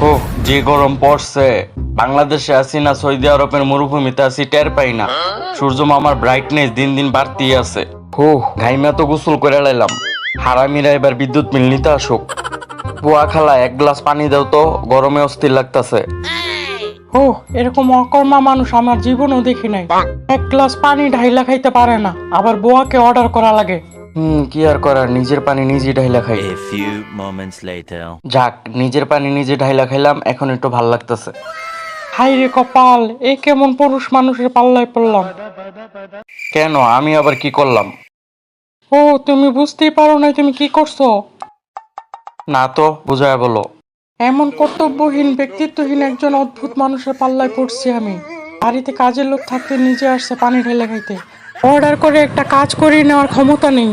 ও, যে গরম পড়ছে। বাংলাদেশে আছি না সৌদি আরবের মরুভূমিতে আছি, টের পাই না। সূর্য মামার ব্রাইটনেস দিন দিন বাড়তেই আছে। ঘাইমা তো গোসল করে লাইলাম। হারামিরা এবার বিদ্যুৎ মিল নিতে আসুক। বুয়া খালা, এক গ্লাস পানি দাও তো, গরমে অস্থির লাগতাছে। এরকম অকর্মা মানুষ আমার জীবনও দেখি নাই। এক গ্লাস পানি ঢাইলা খাইতে পারে না, আবার বুয়াকে অর্ডার করা লাগে। কি আর করার, নিজের পানি নিজে ঢাইলা খাই। A few moments later. যাক, নিজের পানি নিজে ঢাইলা খাইলাম, এখন একটু ভাল লাগতেছে। হাই রে কপাল, এ কেমন পুরুষ মানুষের পাল্লায় পড়লাম। কেন, আমি আবার কি করলাম? তুমি বুঝতেই পারো না তুমি কি করছো? না তো, বুঝায় বলো। এমন কর্তব্যহীন ব্যক্তিত্বহীন একজন অদ্ভুত মানুষের পাল্লায় পড়ছি আমি। বাড়িতে কাজের লোক থাকতে নিজে আসছে পানি ঢেলে খাইতে। অর্ডার করে একটা কাজ করিয়ে নেওয়ার ক্ষমতা নেই।